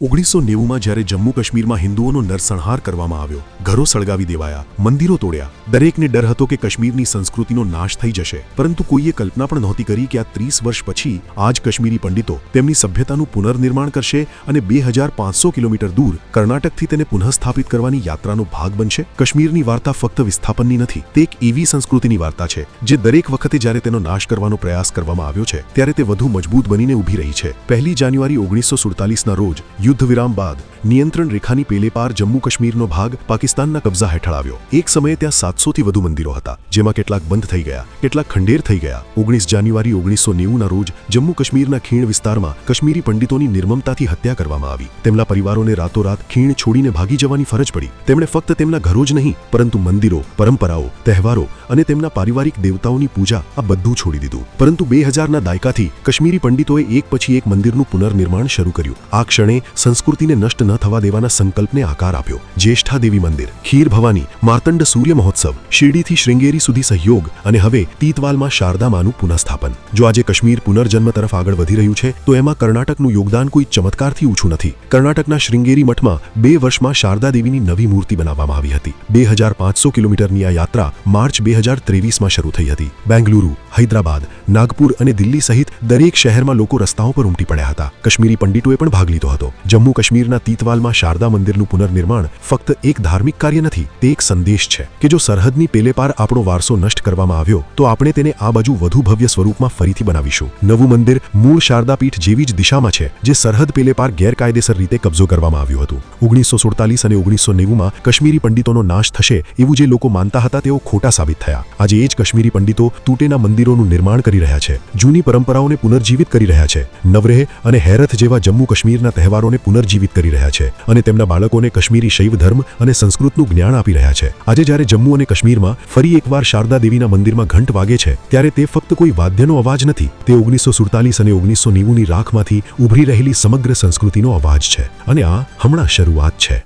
1990માં જ્યારે જમ્મુ કાશ્મીરમાં હિન્દુઓનો નરસંહાર કરવામાં આવ્યો, ઘરો સળગાવી દેવાયા, મંદિરો તોડ્યા, દરેકને ડર હતો કે કાશ્મીરની સંસ્કૃતિનો નાશ થઈ જશે. પરંતુ કોઈએ કલ્પના પણ નહોતી કરી કે આ 30 વર્ષ પછી આજ કાશ્મીરી પંડિતો તેમની સભ્યતાનું પુનર્નિર્માણ કરશે અને 2500 કિલોમીટર દૂર કર્ણાટકથી તેને પુનઃસ્થાપિત કરવાની યાત્રાનો ભાગ બનશે. કાશ્મીરની વાર્તા ફક્ત વિસ્થાપનની નથી, તે એક એવી સંસ્કૃતિની વાર્તા છે જે દરેક વખતે જ્યારે તેનો નાશ કરવાનો પ્રયાસ કરવામાં આવ્યો છે ત્યારે તે વધુ મજબૂત બનીને ઊભી રહી છે. 1 જાન્યુઆરી 1947ના રોજ યુદ્ધ વિરામ બાદ નિયંત્રણ રેખાની પેલે પાર જમ્મુ કાશ્મીરનો ભાગ પાકિસ્તાનના કબજા હેઠળ આવ્યો. એક સમયે ત્યાં 700થી વધુ મંદિરો હતા, જેમાં કેટલાક બંધ થઈ ગયા, કેટલાક ખંડેર થઈ ગયા. 19 જાન્યુઆરી 1990ના રોજ જમ્મુ કાશ્મીરના ખીણ વિસ્તારમાં કાશ્મીરી પંડિતોની નિર્મમતાથી હત્યા કરવામાં આવી. તેમના પરિવારોને રાતોરાત ખીણ છોડીને ભાગી જવાની ફરજ પડી. તેમણે ફક્ત તેમના ઘરો જ નહીં, પરંતુ મંદિરો, પરંપરાઓ, તહેવારો અને તેમના પારિવારિક દેવતાઓની પૂજા આ બધું છોડી દીધું. પરંતુ 2000ના દાયકાથી કાશ્મીરી પંડિતોએ એક પછી એક મંદિરનું પુનર્નિર્માણ શરૂ કર્યું. આ ક્ષણે સંસ્કૃતિને નષ્ટ ન થવા દેવાના સંકલ્પને આકાર આપ્યો. જ્યેષ્ઠા દેવી મંદિર, ખીર ભવાની, માર્તંડ સૂર્ય મહોત્સવ, શિરડીથી શ્રૃંગેરી સુધી સહયોગ અને હવે તીતવાલમાં શારદા માનું પુનઃસ્થાપન. જો આજે કાશ્મીર પુનર્જન્મ તરફ આગળ વધી રહ્યું છે તો એમાં કર્ણાટકનું યોગદાન કોઈ ચમત્કારથી ઓછું નથી. કર્ણાટકના શ્રૃંગેરી મઠમાં 2 વર્ષમાં શારદા દેવીની નવી મૂર્તિ બનાવવામાં આવી હતી. 2500 કિલોમીટરની આ યાત્રા માર્ચ 2023માં શરૂ થઈ હતી. બેંગલુરુ, હૈદરાબાદ, નાગપુર અને દિલ્હી સહિત દરેક શહેરમાં લોકો રસ્તાઓ પર ઉમટી પડ્યા હતા. કાશ્મીરી પંડિતોએ પણ ભાગ લીધો હતો. જમ્મુ કાશ્મીરના તીતવાલમાં શારદા મંદિરનું પુનર્નિર્માણ ફક્ત એક ધાર્મિક કાર્ય નથી, તે એક સંદેશ છે કે જો સરહદની પેલે પાર આપણો વારસો નષ્ટ કરવામાં આવ્યો તો આપણે તેને આ બાજુ વધુ ભવ્ય સ્વરૂપમાં ફરીથી બનાવીશું. નવું મંદિર મૂળ શારદાપીઠ જેવી જ દિશામાં છે જે સરહદ પેલે પાર ગેરકાયદેસર રીતે કબજો કરવામાં આવ્યું હતું. 1947 અને 1990માં કાશ્મીરી પંડિતોનો નાશ થશે એવું જે લોકો માનતા હતા તેઓ ખોટા સાબિત થયા. આજે એ જ કાશ્મીરી પંડિતો તૂટેલા મંદિરોનું નિર્માણ કરી રહ્યા છે, જૂની પરંપરાઓને પુનર્જીવિત કરી રહ્યા છે, નવરેહ અને હેરથ જેવા જમ્મુ કાશ્મીરના તહેવારોને પુનર્જીવિત કરી રહ્યા છે અને તેમના બાળકોને કાશ્મીરી શૈવ ધર્મ અને સંસ્કૃતનું જ્ઞાન આપી રહ્યા છે. આજે જ્યારે જમ્મુ અને કાશ્મીરમાં ફરી એકવાર શારદા દેવીના મંદિરમાં ઘંટ વાગે છે ત્યારે તે ફક્ત કોઈ વાદ્યનો અવાજ નથી, તે 1947 અને 1990ની રાખમાંથી ઉભરી રહેલી સમગ્ર સંસ્કૃતિનો અવાજ છે. અને આ હમણાં શરૂઆત છે.